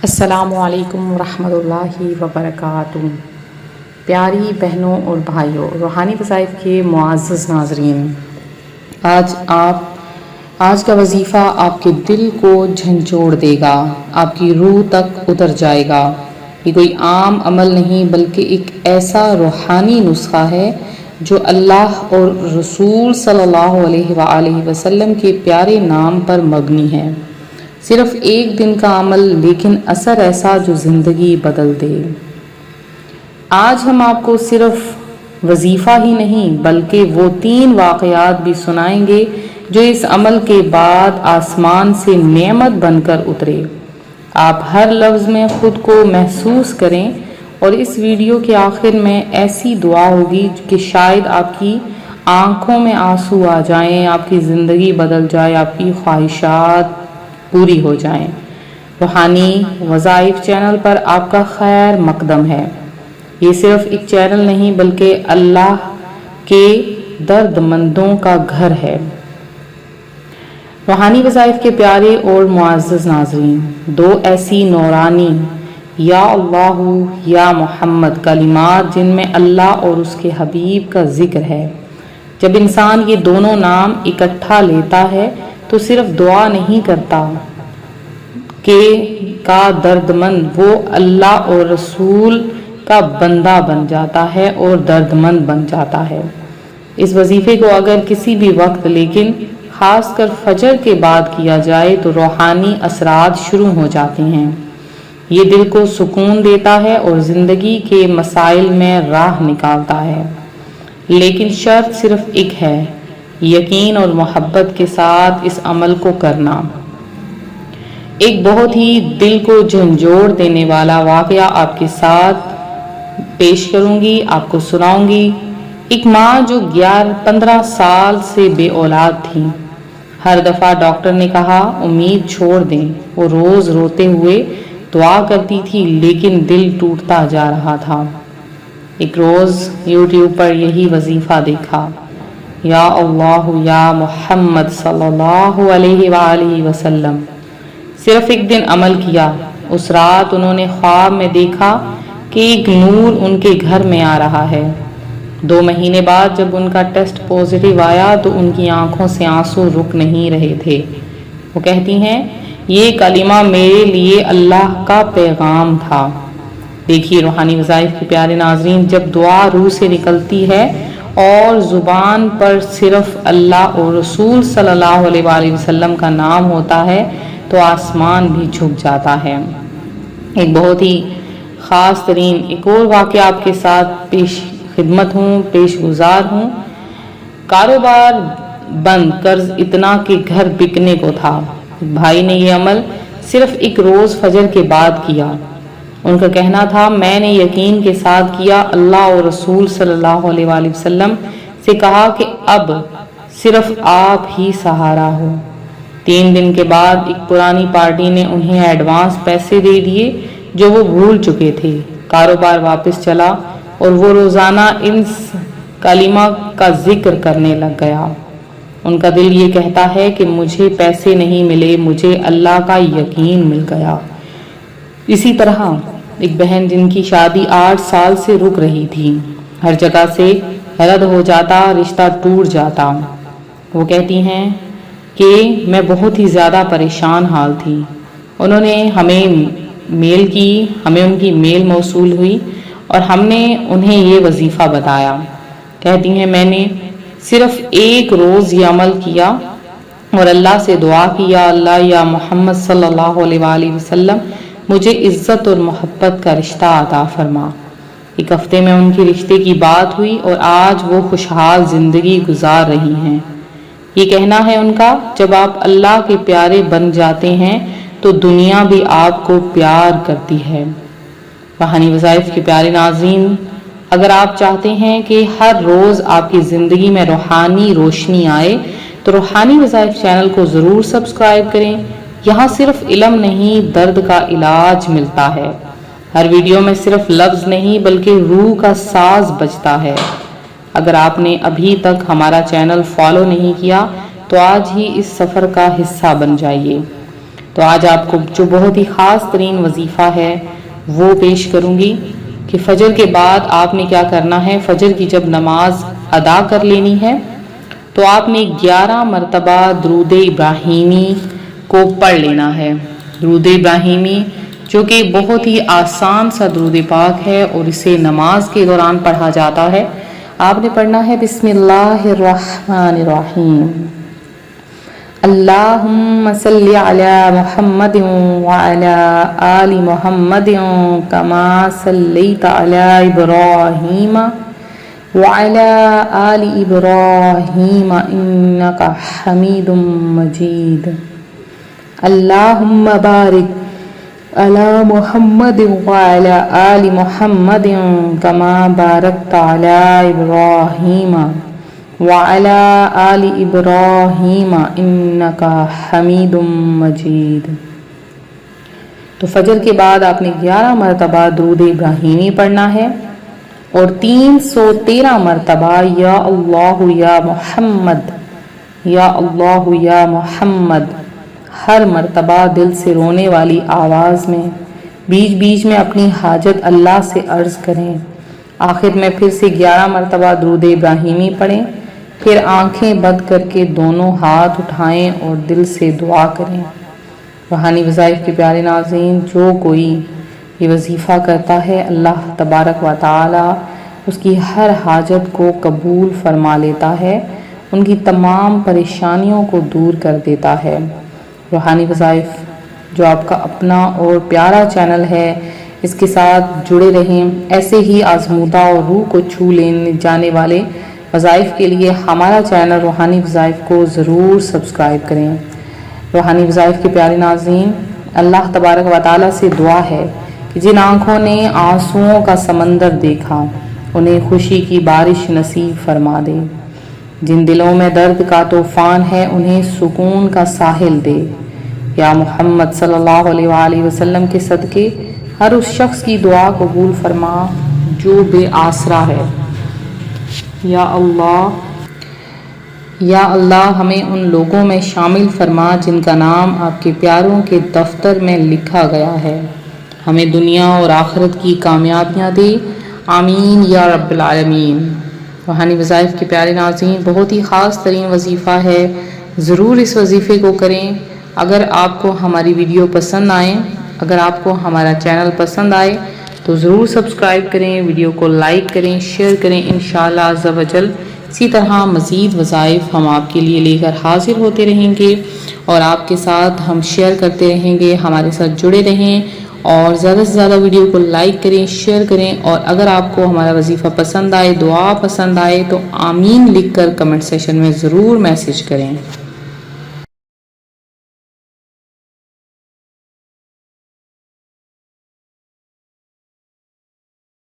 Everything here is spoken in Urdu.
السلام علیکم ورحمۃ اللہ وبرکاتہ۔ پیاری بہنوں اور بھائیوں، روحانی وظائف کے معزز ناظرین، آج کا وظیفہ آپ کے دل کو جھنجھوڑ دے گا، آپ کی روح تک اتر جائے گا۔ یہ کوئی عام عمل نہیں بلکہ ایک ایسا روحانی نسخہ ہے جو اللہ اور رسول صلی اللہ علیہ وآلہ وسلم کے پیارے نام پر مبنی ہے۔ صرف ایک دن کا عمل لیکن اثر ایسا جو زندگی بدل دے۔ آج ہم آپ کو صرف وظیفہ ہی نہیں بلکہ وہ 3 واقعات بھی سنائیں گے جو اس عمل کے بعد آسمان سے نعمت بن کر اترے۔ آپ ہر لفظ میں خود کو محسوس کریں اور اس ویڈیو کے آخر میں ایسی دعا ہوگی کہ شاید آپ کی آنکھوں میں آنسو آ جائیں، آپ کی زندگی بدل جائے، آپ کی خواہشات پوری ہو جائیں۔ روحانی وظائف چینل پر آپ کا خیر مقدم ہے۔ یہ صرف ایک چینل نہیں بلکہ اللہ کے درد مندوں کا گھر ہے۔ روحانی وظائف کے پیارے اور معزز ناظرین، 2 ایسی نورانی یا اللہ یا محمد کلمات جن میں اللہ اور اس کے حبیب کا ذکر ہے۔ جب انسان یہ دونوں نام اکٹھا لیتا ہے تو صرف دعا نہیں کرتا کا درد مند، وہ اللہ اور رسول کا بندہ بن جاتا ہے اور درد مند بن جاتا ہے۔ اس وظیفے کو اگر کسی بھی وقت لیکن خاص کر فجر کے بعد کیا جائے تو روحانی اثرات شروع ہو جاتے ہیں۔ یہ دل کو سکون دیتا ہے اور زندگی کے مسائل میں راہ نکالتا ہے۔ لیکن شرط صرف ایک ہے، یقین اور محبت کے ساتھ اس عمل کو کرنا۔ ایک بہت ہی دل کو جھنجھوڑ دینے والا واقعہ آپ کے ساتھ پیش کروں گی، آپ کو سناؤں گی۔ ایک ماں جو 15 سال سے بے اولاد تھی، ہر دفعہ ڈاکٹر نے کہا امید چھوڑ دیں، وہ روز روتے ہوئے دعا کرتی تھی لیکن دل ٹوٹتا جا رہا تھا۔ ایک روز یوٹیوب پر یہی وظیفہ دیکھا، یا اللہ یا محمد صلی اللہ علیہ وآلہ وسلم۔ صرف ایک دن عمل کیا۔ اس رات انہوں نے خواب میں دیکھا کہ ایک نور ان کے گھر میں آ رہا ہے۔ 2 مہینے بعد جب ان کا ٹیسٹ پازیٹیو آیا تو ان کی آنکھوں سے آنسو رک نہیں رہے تھے۔ وہ کہتی ہیں، یہ کلمہ میرے لیے اللہ کا پیغام تھا۔ دیکھیے روحانی وظائف کے پیارے ناظرین، جب دعا روح سے نکلتی ہے اور زبان پر صرف اللہ اور رسول صلی اللہ علیہ وآلہ وسلم کا نام ہوتا ہے تو آسمان بھی جھک جاتا ہے۔ ایک بہت ہی خاص ترین ایک اور واقعہ آپ کے ساتھ پیش گزار ہوں۔ کاروبار بند، قرض اتنا کہ گھر بکنے کو تھا۔ بھائی نے یہ عمل صرف ایک روز فجر کے بعد کیا۔ ان کا کہنا تھا، میں نے یقین کے ساتھ کیا، اللہ اور رسول صلی اللہ علیہ وآلہ وسلم سے کہا کہ اب صرف آپ ہی سہارا ہو۔ 3 دن کے بعد ایک پرانی پارٹی نے انہیں ایڈوانس پیسے دے دیے جو وہ بھول چکے تھے۔ کاروبار واپس چلا اور وہ روزانہ ان کلمہ کا ذکر کرنے لگ گیا۔ ان کا دل یہ کہتا ہے کہ مجھے پیسے نہیں ملے، مجھے اللہ کا یقین مل گیا۔ اسی طرح ایک بہن جن کی شادی 8 سال سے رک رہی تھی، ہر جگہ سے رد ہو جاتا، رشتہ ٹوٹ جاتا۔ وہ کہتی ہیں کہ میں بہت ہی زیادہ پریشان حال تھی۔ انہوں نے ہمیں ان کی میل موصول ہوئی اور ہم نے انہیں یہ وظیفہ بتایا۔ کہتی ہیں، میں نے صرف ایک روز یہ عمل کیا اور اللہ سے دعا کی، یا اللہ یا محمد صلی اللہ علیہ وآلہ وسلم، مجھے عزت اور محبت کا رشتہ عطا فرما۔ 1 ہفتے میں ان کی رشتے کی بات ہوئی اور آج وہ خوشحال زندگی گزار رہی ہیں۔ یہ کہنا ہے ان کا، جب آپ اللہ کے پیارے بن جاتے ہیں تو دنیا بھی آپ کو پیار کرتی ہے۔ روحانی وظائف کے پیارے ناظرین، اگر آپ چاہتے ہیں کہ ہر روز آپ کی زندگی میں روحانی روشنی آئے تو روحانی وظائف چینل کو ضرور سبسکرائب کریں۔ یہاں صرف علم نہیں، درد کا علاج ملتا ہے۔ ہر ویڈیو میں صرف لفظ نہیں بلکہ روح کا ساز بجتا ہے۔ اگر آپ نے ابھی تک ہمارا چینل فالو نہیں کیا تو آج ہی اس سفر کا حصہ بن جائیے۔ تو آج آپ کو جو بہت ہی خاص ترین وظیفہ ہے وہ پیش کروں گی کہ فجر کے بعد آپ نے کیا کرنا ہے. فجر کی جب نماز ادا کر لینی ہے تو آپ نے 11 مرتبہ درود ابراہیمی کو پڑھ لینا ہے. درود ابراہیمی جو کہ بہت ہی آسان سا درود پاک ہے اور اسے نماز کے دوران پڑھا جاتا ہے. آپ نے پڑھنا ہے بسم اللہ الرحمن الرحیم. اللہم صلی علی محمد وعلی آل محمد کما صلیت علی ابراہیم وعلی آل ابراہیم انکا حمید مجید. اللہم بارک علی محمد وعلی آل محمد کما بارکت علی ابراہیم وعلی آل ابراہیم انکا حمید مجید. تو فجر کے بعد آپ نے 11 مرتبہ درود ابراہیمی پڑھنا ہے اور 313 مرتبہ یا اللہ یا محمد یا اللہ یا محمد، ہر مرتبہ دل سے رونے والی آواز میں بیچ بیچ میں اپنی حاجت اللہ سے عرض کریں. آخر میں پھر سے 11 مرتبہ درود ابراہیمی پڑھیں، پھر آنکھیں بند کر کے دونوں ہاتھ اٹھائیں اور دل سے دعا کریں. روحانی وظائف کے پیارے ناظرین، جو کوئی یہ وظیفہ کرتا ہے اللہ تبارک و تعالی اس کی ہر حاجت کو قبول فرما لیتا ہے، ان کی تمام پریشانیوں کو دور کر دیتا ہے. روحانی وظائف جو آپ کا اپنا اور پیارا چینل ہے، اس کے ساتھ جڑے رہیں. ایسے ہی آزمودہ اور روح کو چھو لینے جانے والے وظائف کے لیے ہمارا چینل روحانی وظائف کو ضرور سبسکرائب کریں. روحانی وظائف کے پیارے ناظرین، اللہ تبارک و تعالیٰ سے دعا ہے کہ جن آنکھوں نے آنسوؤں کا سمندر دیکھا انہیں خوشی کی بارش نصیب فرما دے. جن دلوں میں درد کا طوفان ہے انہیں سکون کا ساحل دے. یا محمد صلی اللہ علیہ وآلہ وسلم کے صدقے ہر اس شخص کی دعا قبول فرما جو بے آسرا ہے. یا اللہ ہمیں ان لوگوں میں شامل فرما جن کا نام آپ کے پیاروں کے دفتر میں لکھا گیا ہے. ہمیں دنیا اور آخرت کی کامیابیاں دے، آمین یا رب العالمین. روحانی وظائف کے پیارے ناظرین، بہت ہی خاص ترین وظیفہ ہے، ضرور اس وظیفے کو کریں. اگر آپ کو ہماری ویڈیو پسند آئے، اگر آپ کو ہمارا چینل پسند آئے تو ضرور سبسکرائب کریں، ویڈیو کو لائک کریں، شیئر کریں. انشاءاللہ عز و جل اسی طرح مزید وظائف ہم آپ کے لیے لے کر حاضر ہوتے رہیں گے اور آپ کے ساتھ ہم شیئر کرتے رہیں گے. ہمارے ساتھ جڑے رہیں اور زیادہ سے زیادہ ویڈیو کو لائک کریں، شیئر کریں. اور اگر آپ کو ہمارا وظیفہ پسند آئے، دعا پسند آئے تو آمین لکھ کر کمنٹ سیکشن میں ضرور میسج کریں.